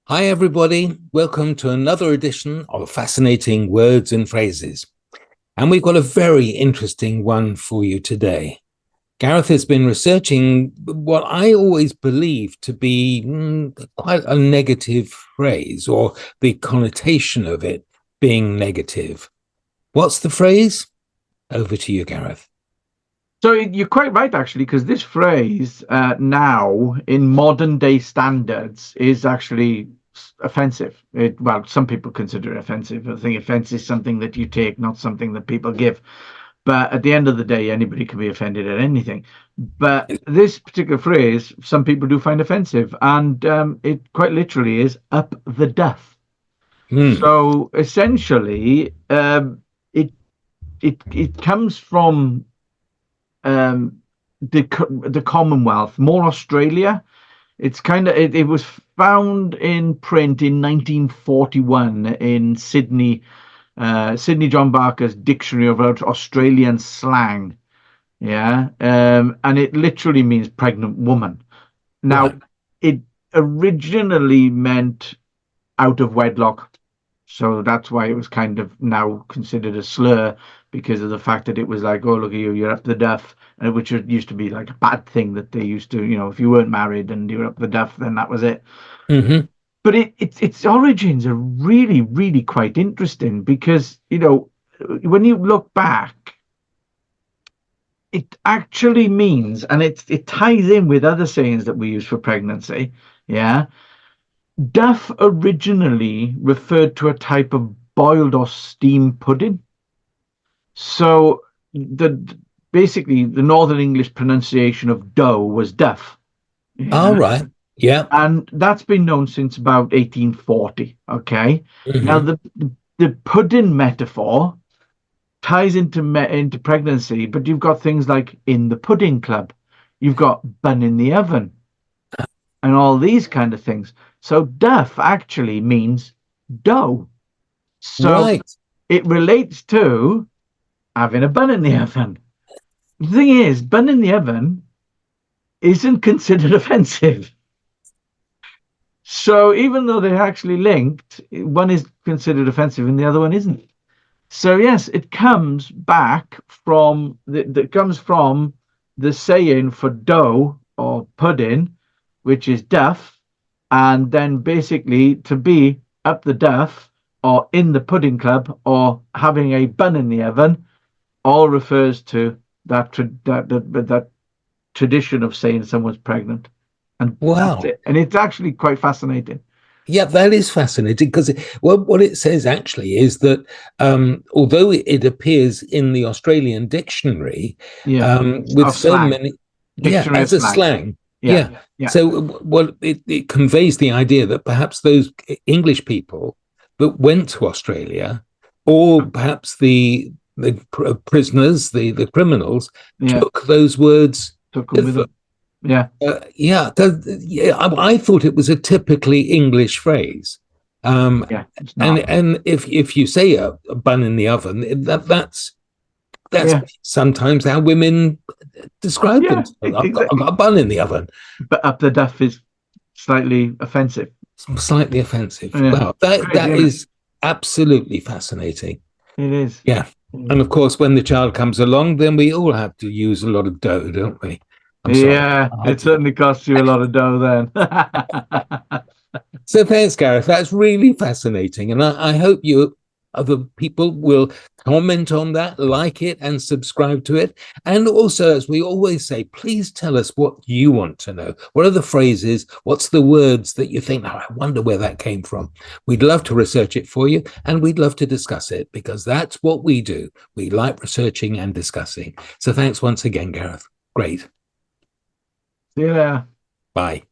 Hi, everybody. Welcome to another edition of Fascinating Words and Phrases. And we've got a very interesting one for you today. Gareth has been researching what I always believe to be quite a negative phrase, or the connotation of it being negative. What's the phrase? Over to you, Gareth. So you're quite right, actually, because this phrase now, in modern day standards, is actually offensive. Well, some people consider it offensive. I think offense is something that you take, not something that people give. But at the end of the day, anybody can be offended at anything. But this particular phrase, some people do find offensive, and it quite literally is up the duff. Hmm. So essentially, it it comes from um, the Commonwealth, more Australia. It's kind of it was found in print in 1941 in Sydney, Sydney John Barker's Dictionary of Australian Slang. Yeah, and it literally means pregnant woman. Now, Right. it originally meant out of wedlock. So that's why it was kind of now considered a slur because of the fact that it was like, oh, look at you, you're up the duff, and which used to be like a bad thing that they used to, if you weren't married and you were up the duff, then that was it. Mm-hmm. But its origins are really, really quite interesting because, when you look back, it actually means, and it ties in with other sayings that we use for pregnancy. Yeah. Duff originally referred to a type of boiled or steamed pudding. So the basically the Northern English pronunciation of dough was duff. All Yeah. right. Yeah. And that's been known since about 1840. Okay. Now Mm-hmm. the pudding metaphor ties into pregnancy, but you've got things like in the pudding club, you've got bun in the oven, and all these kind of things. So duff actually means dough. So Right. it relates to having a bun in the oven. The thing is, bun in the oven isn't considered offensive. So even though they're actually linked, one is considered offensive and the other one isn't. So yes, it comes back from that comes from the saying for dough or pudding, which is duff, and then basically to be up the duff or in the pudding club or having a bun in the oven all refers to that tradition of saying someone's pregnant, and that's Wow. it. And it's actually quite fascinating. Yeah, that is fascinating because what it says actually is that although it appears in the Australian dictionary Yeah, with of so slang, many, yeah, dictionary of as a slang. slang, Yeah, yeah. yeah, So what it conveys the idea that perhaps those English people that went to Australia, or perhaps the prisoners, the criminals, yeah. took those words Took them with with them. them. Yeah, Yeah, I thought it was a typically English phrase. Um, yeah. It's and not. and if you say a bun in the oven, that's Yeah, sometimes how women describe yeah. themselves. I've got Exactly. a bun in the oven. But up the duff is slightly offensive. It's slightly offensive. Yeah, Wow, it's that crazy, that isn't it? is absolutely fascinating. It is. Yeah, Mm. and of course, when the child comes along, then we all have to use a lot of dough, don't we? I'm sorry. Yeah, I it had to. certainly costs you a lot of dough then. So thanks, Gareth. That's really fascinating. And I hope you other people will comment on that, like it, and subscribe to it. And also, as we always say, please tell us what you want to know. What are the phrases? What's the words that you think, oh, I wonder where that came from? We'd love to research it for you, and we'd love to discuss it because that's what we do. We like researching and discussing. So thanks once again, Gareth. Great. See you later. Bye.